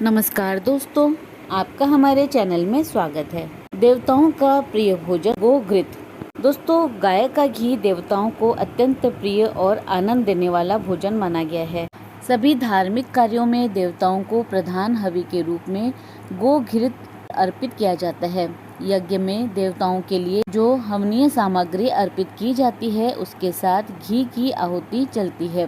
नमस्कार दोस्तों, आपका हमारे चैनल में स्वागत है। देवताओं का प्रिय भोजन गो घृत। दोस्तों, गाय का घी देवताओं को अत्यंत प्रिय और आनंद देने वाला भोजन माना गया है। सभी धार्मिक कार्यों में देवताओं को प्रधान हवि के रूप में गो घृत अर्पित किया जाता है। यज्ञ में देवताओं के लिए जो हवनीय सामग्री अर्पित की जाती है, उसके साथ घी की आहुति चलती है।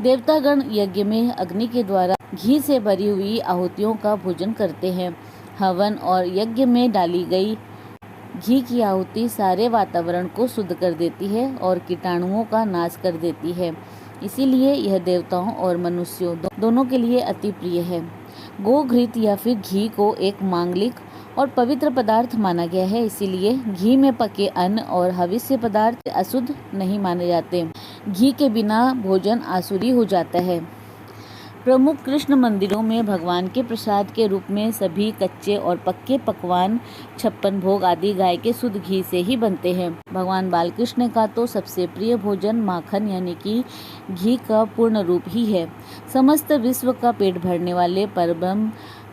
देवतागण यज्ञ में अग्नि के द्वारा घी से भरी हुई आहुतियों का भोजन करते हैं। हवन और यज्ञ में डाली गई घी की आहुति सारे वातावरण को शुद्ध कर देती है और कीटाणुओं का नाश कर देती है। इसीलिए यह देवताओं और मनुष्यों दोनों के लिए अति प्रिय है। गो घृत या फिर घी को एक मांगलिक और पवित्र पदार्थ माना गया है। इसीलिए घी में पके अन्न और हविष्य पदार्थ अशुद्ध नहीं माने जाते। घी के बिना भोजन आसुरी हो जाता है। प्रमुख कृष्ण मंदिरों में भगवान के प्रसाद के रूप में सभी कच्चे और पक्के पकवान, 56 भोग आदि गाय के शुद्ध घी से ही बनते हैं। भगवान बालकृष्ण का तो सबसे प्रिय भोजन माखन यानी कि घी का पूर्ण रूप ही है। समस्त विश्व का पेट भरने वाले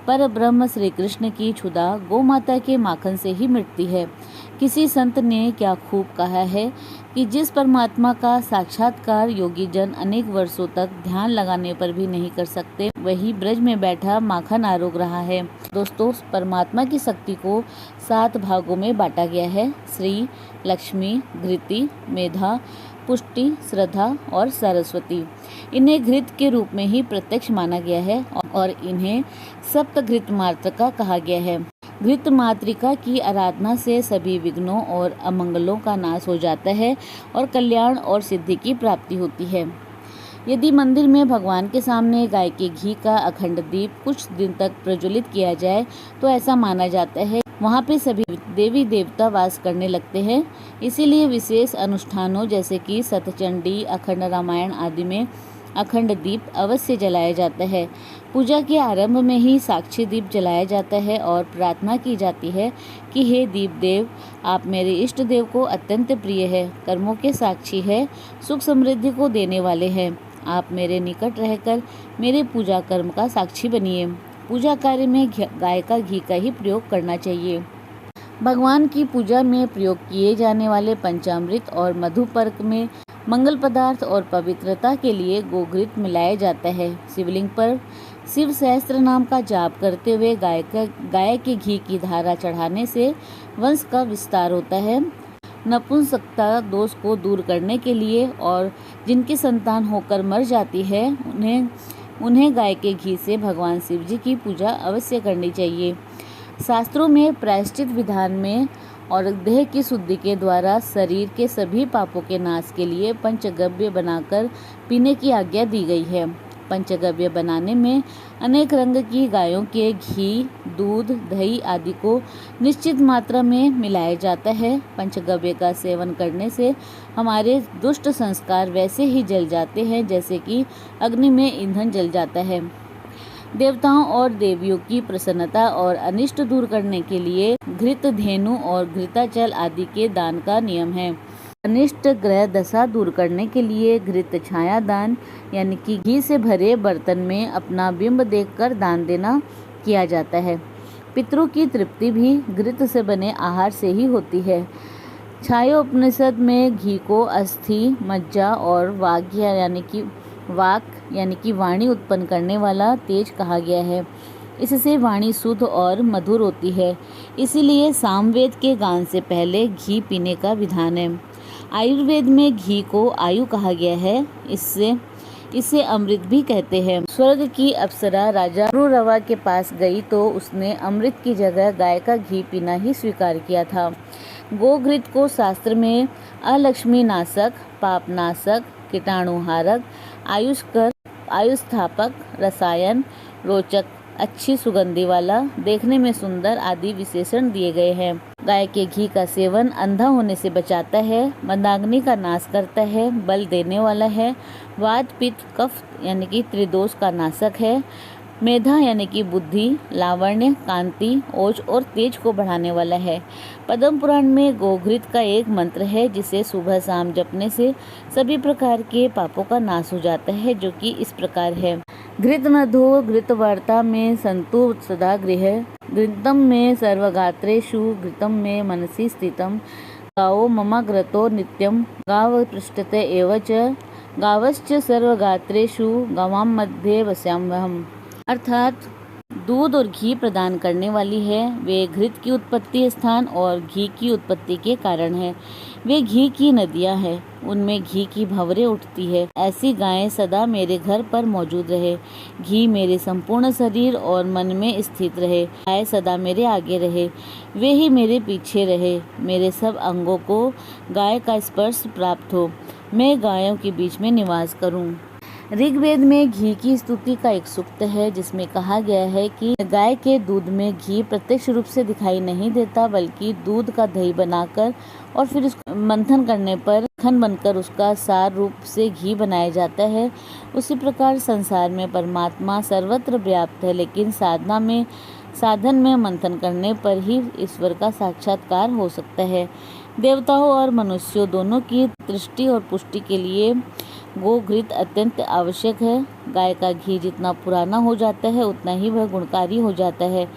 परब्रह्म श्री कृष्ण की क्षुधा गौ माता के माखन से ही मिटती है। किसी संत ने क्या खूब कहा है कि जिस परमात्मा का साक्षात्कार योगी जन अनेक वर्षों तक ध्यान लगाने पर भी नहीं कर सकते, वही ब्रज में बैठा माखन आरोग रहा है। दोस्तों, परमात्मा की शक्ति को 7 भागों में बांटा गया है: श्री, लक्ष्मी, घृति, मेधा, पुष्टि, श्रद्धा और सरस्वती। इन्हें घृत के रूप में ही प्रत्यक्ष माना गया है और इन्हें सप्त घृत मातृका कहा गया है। घृत मातृका की आराधना से सभी विघ्नों और अमंगलों का नाश हो जाता है और कल्याण और सिद्धि की प्राप्ति होती है। यदि मंदिर में भगवान के सामने गाय के घी का अखंड दीप कुछ दिन तक प्रज्वलित किया जाए तो ऐसा माना जाता है वहाँ पे सभी देवी देवता वास करने लगते हैं। इसीलिए विशेष अनुष्ठानों जैसे कि सतचंडी, अखंड रामायण आदि में अखंड दीप अवश्य जलाया जाता है। पूजा के आरंभ में ही साक्षी दीप जलाया जाता है और प्रार्थना की जाती है कि हे दीप देव, आप मेरे इष्ट देव को अत्यंत प्रिय है, कर्मों के साक्षी है, सुख समृद्धि को देने वाले हैं। आप मेरे निकट रहकर मेरे पूजा कर्म का साक्षी बनिए। पूजा कार्य में गाय का घी का ही प्रयोग करना चाहिए। भगवान की पूजा में प्रयोग किए जाने वाले पंचामृत और मधुपर्क में मंगल पदार्थ और पवित्रता के लिए गोघृत मिलाया जाता है। शिवलिंग पर शिव सहस्त्र नाम का जाप करते हुए गाय के घी की धारा चढ़ाने से वंश का विस्तार होता है। नपुंसकता दोष को दूर करने के लिए और जिनकी संतान होकर मर जाती है उन्हें गाय के घी से भगवान शिव जी की पूजा अवश्य करनी चाहिए। शास्त्रों में प्रायश्चित विधान में और देह की शुद्धि के द्वारा शरीर के सभी पापों के नाश के लिए पंचगव्य बनाकर पीने की आज्ञा दी गई है। पंचगव्य बनाने में अनेक रंग की गायों के घी, दूध, दही आदि को निश्चित मात्रा में मिलाया जाता है। पंचगव्य का सेवन करने से हमारे दुष्ट संस्कार वैसे ही जल जाते हैं जैसे कि अग्नि में ईंधन जल जाता है। देवताओं और देवियों की प्रसन्नता और अनिष्ट दूर करने के लिए घृत धेनु और घृताचल आदि के दान का नियम है। अनिष्ट ग्रह दशा दूर करने के लिए घृत छाया दान यानी कि घी से भरे बर्तन में अपना बिंब देखकर दान देना किया जाता है। पितरों की तृप्ति भी घृत से बने आहार से ही होती है। छायोपनिषद में घी को अस्थि, मज्जा और वाक यानी कि वाणी उत्पन्न करने वाला तेज कहा गया है। इससे वाणी शुद्ध और मधुर होती है। इसीलिए सामवेद के गान से पहले घी पीने का विधान है। आयुर्वेद में घी को आयु कहा गया है। इसे अमृत भी कहते हैं। स्वर्ग की अप्सरा राजा पुरुरवा के पास गई तो उसने अमृत की जगह गाय का घी पीना ही स्वीकार किया था। गोघृत को शास्त्र में अलक्ष्मी नाशक, पाप नाशक, कीटाणुहारक, आयुष्कर, आयुस्थापक, रसायन, रोचक, अच्छी सुगंधि वाला, देखने में सुंदर आदि विशेषण दिए गए हैं। गाय के घी का सेवन अंधा होने से बचाता है, मंदाग्नि का नाश करता है, बल देने वाला है, वात पित्त कफ यानी कि त्रिदोष का नाशक है, मेधा यानी कि बुद्धि, लावण्य, कांति, ओज और तेज को बढ़ाने वाला है। पद्म पुराण में गोघृत का एक मंत्र है जिसे सुबह शाम जपने से सभी प्रकार के पापों का नाश हो जाता है, जो कि इस प्रकार है: घृतमधो घृतवार्ता में सन्तु सदा गृहे, घृतं मे सर्वगात्रेषु घृतं मे मनसि स्थितं। गावो ममाग्रतो नित्यं गावपृष्ठते एव च, गावश्च सर्वगात्रेषु गवां मध्ये वसाम्यहम्। अर्थात दूध और घी प्रदान करने वाली है, वे घृत की उत्पत्ति स्थान और घी की उत्पत्ति के कारण है। वे घी की नदियां हैं, उनमें घी की भंवरें उठती है। ऐसी गायें सदा मेरे घर पर मौजूद रहे, घी मेरे संपूर्ण शरीर और मन में स्थित रहे। गाय सदा मेरे आगे रहे, वे ही मेरे पीछे रहे। मेरे सब अंगों को गाय का स्पर्श प्राप्त हो, मैं गायों के बीच में निवास करूं। ऋग्वेद में घी की स्तुति का एक सूक्त है जिसमें कहा गया है कि गाय के दूध में घी प्रत्यक्ष रूप से दिखाई नहीं देता, बल्कि दूध का दही बनाकर और फिर उसको मंथन करने पर मक्खन बनकर उसका सार रूप से घी बनाया जाता है। उसी प्रकार संसार में परमात्मा सर्वत्र व्याप्त है, लेकिन साधन में मंथन करने पर ही ईश्वर का साक्षात्कार हो सकता है। देवताओं और मनुष्यों दोनों की दृष्टि और पुष्टि के लिए गोघृत अत्यंत आवश्यक है। गाय का घी जितना पुराना हो जाता है उतना ही वह गुणकारी हो जाता है।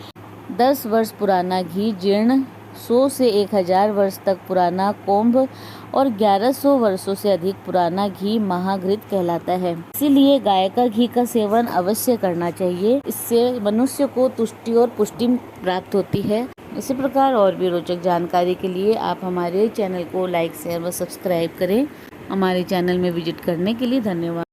10 वर्ष पुराना घी जीर्ण, 100 से 1000 वर्ष तक पुराना कोंभ और 1100 वर्षों से अधिक पुराना घी महाघृत कहलाता है। इसीलिए गाय का घी का सेवन अवश्य करना चाहिए, इससे मनुष्य को तुष्टि और पुष्टि प्राप्त होती है। इसी प्रकार और भी रोचक जानकारी के लिए आप हमारे चैनल को लाइक, शेयर व सब्सक्राइब करें। हमारे चैनल में विजिट करने के लिए धन्यवाद।